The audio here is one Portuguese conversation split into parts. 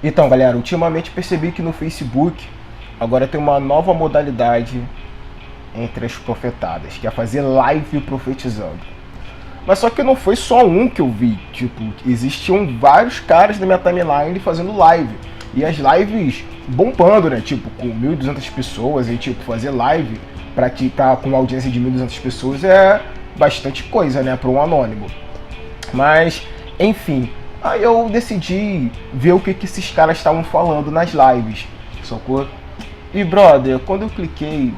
Então, galera, ultimamente percebi que no Facebook agora tem uma nova modalidade entre as profetadas, que é fazer live profetizando. Mas só que não foi só um que eu vi, tipo, existiam vários caras na minha timeline fazendo live. E as lives bombando, né? Tipo, com 1.200 pessoas e tipo, fazer live pra que tá com uma audiência de 1.200 pessoas é bastante coisa, né, para um anônimo. Mas, enfim, aí eu decidi ver o que esses caras estavam falando nas lives, sacou? E brother, quando eu cliquei,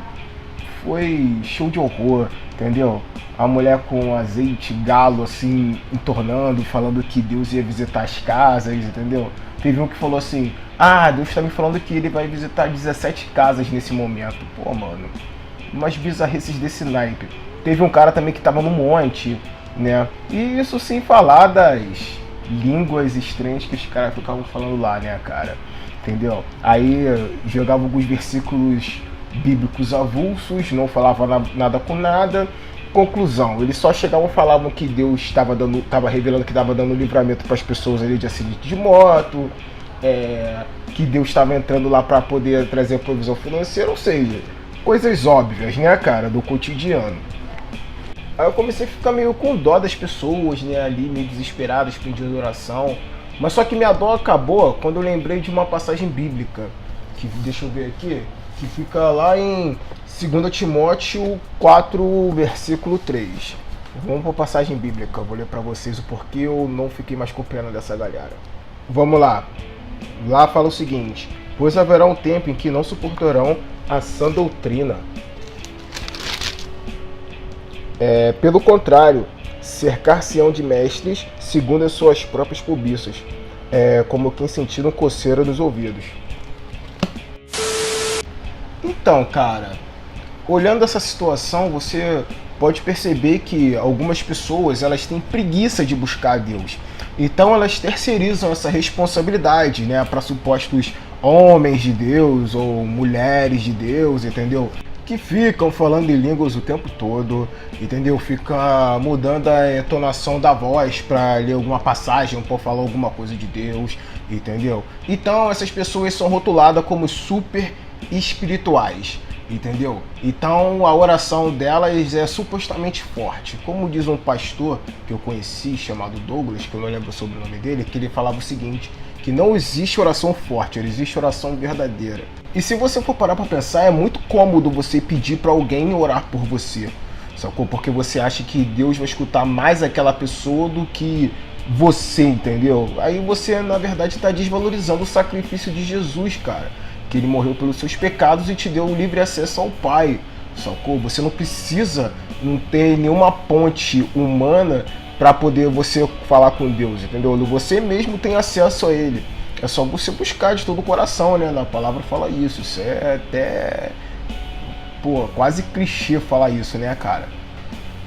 foi show de horror, entendeu? A mulher com azeite galo assim, entornando, falando que Deus ia visitar as casas, entendeu? Teve um que falou assim: ah, Deus tá me falando que ele vai visitar 17 casas nesse momento. Pô, mano, umas bizarrices desse naipe. Teve um cara também que tava no monte, né? E isso sem falar das línguas estranhas que os caras ficavam falando lá, né, cara? Entendeu? Aí jogava alguns versículos bíblicos avulsos, não falava nada com nada. Conclusão, eles só chegavam e falavam que Deus estava revelando que estava dando livramento para as pessoas ali de acidente de moto, que Deus estava entrando lá para poder trazer provisão financeira, ou seja, coisas óbvias, né, cara, do cotidiano. Aí eu comecei a ficar meio com dó das pessoas, né, ali meio desesperadas, pedindo oração. Mas só que minha dó acabou quando eu lembrei de uma passagem bíblica, que deixa eu ver aqui, que fica lá em 2 Timóteo 4, versículo 3. Vamos para a passagem bíblica, vou ler para vocês o porquê eu não fiquei mais com pena dessa galera. Vamos lá. Lá fala o seguinte: pois haverá um tempo em que não suportarão a sã doutrina. Pelo contrário, cercar-se-ão de mestres segundo as suas próprias cobiças, como quem sentiram coceira nos ouvidos. Então, cara, olhando essa situação, você pode perceber que algumas pessoas elas têm preguiça de buscar a Deus. Então elas terceirizam essa responsabilidade, né, para supostos homens de Deus ou mulheres de Deus, entendeu? Que ficam falando em línguas o tempo todo, entendeu? Fica mudando a entonação da voz para ler alguma passagem ou para falar alguma coisa de Deus, entendeu? Então essas pessoas são rotuladas como super espirituais, entendeu? Então a oração delas é supostamente forte. Como diz um pastor que eu conheci, chamado Douglas, que eu não lembro sobre o nome dele, que ele falava o seguinte, que não existe oração forte, existe oração verdadeira. E se você for parar pra pensar, é muito cômodo você pedir pra alguém orar por você, sacou? Porque você acha que Deus vai escutar mais aquela pessoa do que você, entendeu? Aí você, na verdade, tá desvalorizando o sacrifício de Jesus, cara. Que ele morreu pelos seus pecados e te deu o livre acesso ao Pai, sacou? Você não precisa não ter nenhuma ponte humana para poder você falar com Deus, entendeu? Você mesmo tem acesso a Ele. É só você buscar de todo o coração, né? A palavra fala isso. Isso é até, pô, quase clichê falar isso, né, cara?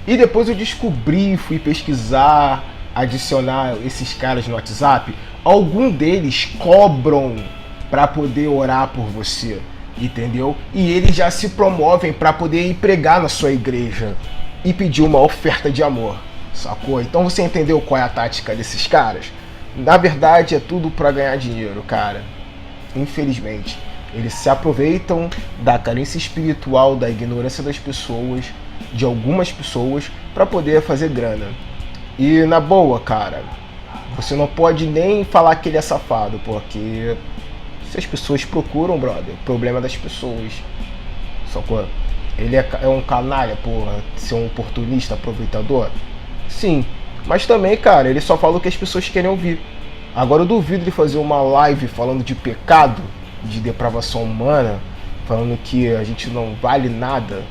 E depois eu descobri, fui pesquisar, adicionar esses caras no WhatsApp. Algum deles cobram para poder orar por você, entendeu? E eles já se promovem para poder ir pregar na sua igreja e pedir uma oferta de amor, sacou? Então você entendeu qual é a tática desses caras? Na verdade é tudo para ganhar dinheiro, cara. Infelizmente, eles se aproveitam da carência espiritual, da ignorância das pessoas, de algumas pessoas, para poder fazer grana. E na boa, cara, você não pode nem falar que ele é safado, porque se as pessoas procuram, brother, o problema é das pessoas. Sacou? Ele é um canalha, porra, ser um oportunista, aproveitador? Sim. Mas também, cara, ele só fala o que as pessoas querem ouvir. Agora eu duvido ele fazer uma live falando de pecado, de depravação humana, falando que a gente não vale nada,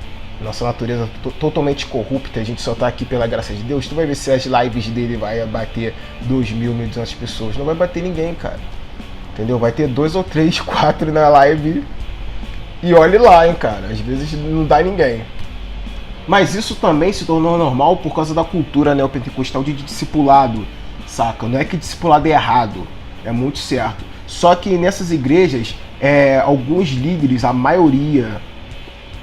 nossa natureza totalmente corrupta, a gente só tá aqui pela graça de Deus. Tu vai ver se as lives dele vai bater 2.000, 1.200 pessoas. Não vai bater ninguém, cara. Entendeu? Vai ter 2 ou 3, 4 na live. E olhe lá, hein, cara. Às vezes não dá ninguém. Mas isso também se tornou normal por causa da cultura neopentecostal de discipulado, saca? Não é que discipulado é errado, é muito certo. Só que nessas igrejas, alguns líderes, a maioria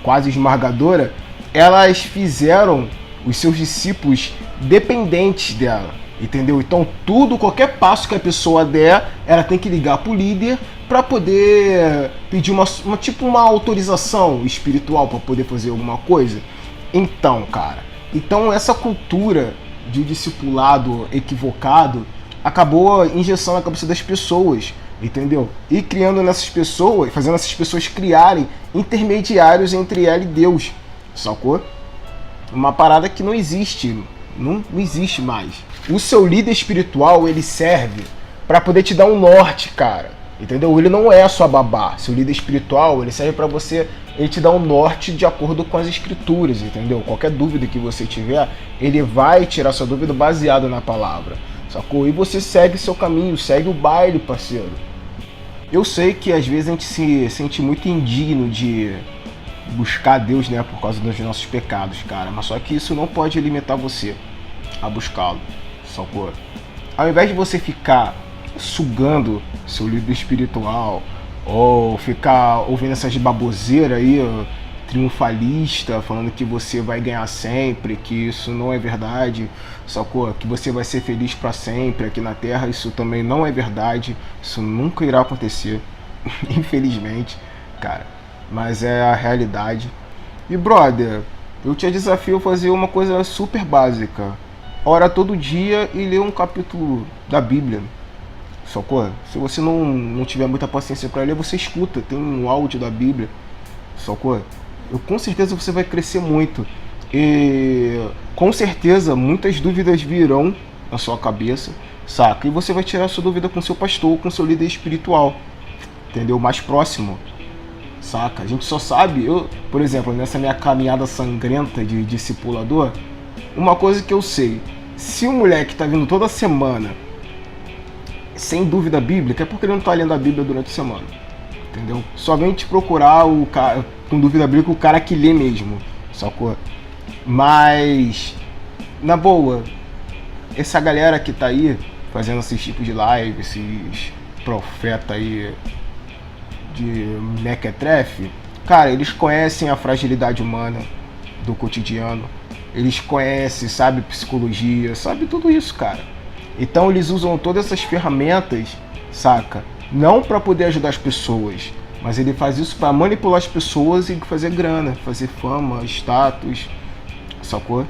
quase esmagadora, elas fizeram os seus discípulos dependentes dela. entendeu? Então qualquer passo que a pessoa der, ela tem que ligar pro líder para poder pedir uma autorização espiritual para poder fazer alguma coisa. Então, cara, essa cultura de discipulado equivocado acabou injeção na cabeça das pessoas, entendeu? E criando nessas pessoas, fazendo essas pessoas criarem intermediários entre ela e Deus, sacou? Uma parada que não existe, não existe mais. O seu líder espiritual, ele serve para poder te dar um norte, cara, entendeu? Ele não é só babá. Seu líder espiritual, ele serve para você, ele te dá um norte de acordo com as escrituras, entendeu? Qualquer dúvida que você tiver, ele vai tirar sua dúvida baseado na palavra, sacou? E você segue seu caminho, segue o baile, parceiro. Eu sei que às vezes a gente se sente muito indigno de buscar Deus, né, por causa dos nossos pecados, cara. Mas só que isso não pode limitar você a buscá-lo, sacou? Ao invés de você ficar sugando seu líder espiritual ou ficar ouvindo essas baboseiras aí, triunfalista, falando que você vai ganhar sempre, que isso não é verdade, sacou? Que você vai ser feliz pra sempre aqui na Terra, isso também não é verdade, isso nunca irá acontecer, infelizmente, cara, mas é a realidade. E brother, eu te desafio a fazer uma coisa super básica: ora todo dia e ler um capítulo da Bíblia, sacou? Se você não tiver muita paciência pra ler, você escuta, tem um áudio da Bíblia, sacou? Com certeza você vai crescer muito. E com certeza muitas dúvidas virão na sua cabeça, saca? E você vai tirar sua dúvida com seu pastor, com seu líder espiritual, entendeu? Mais próximo, saca? A gente só sabe, por exemplo, nessa minha caminhada sangrenta de discipulador, uma coisa que eu sei: se o moleque tá vindo toda semana sem dúvida bíblica, é porque ele não tá lendo a Bíblia durante a semana, entendeu? Só vem te procurar o cara com dúvida bíblica, o cara que lê mesmo, sacou? Mas, na boa, essa galera que tá aí fazendo esses tipos de live, esses profetas aí de mequetrefe, cara, eles conhecem a fragilidade humana do cotidiano, eles conhecem, sabe, psicologia, sabe tudo isso, cara. Então eles usam todas essas ferramentas, saca? Não para poder ajudar as pessoas, mas ele faz isso para manipular as pessoas e fazer grana, fazer fama, status, sacou?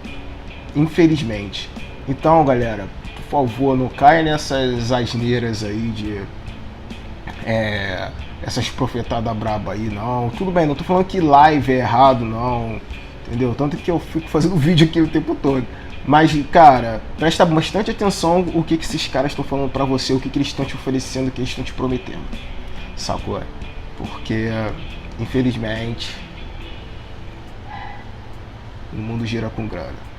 Infelizmente. Então, galera, por favor, não caia nessas asneiras aí de essas profetadas braba aí, não. Tudo bem, não tô falando que live é errado, não, entendeu? Tanto que eu fico fazendo vídeo aqui o tempo todo. Mas, cara, presta bastante atenção o que esses caras estão falando pra você, o que eles estão te oferecendo, o que eles estão te prometendo, sacou? Porque, infelizmente, o mundo gira com grana.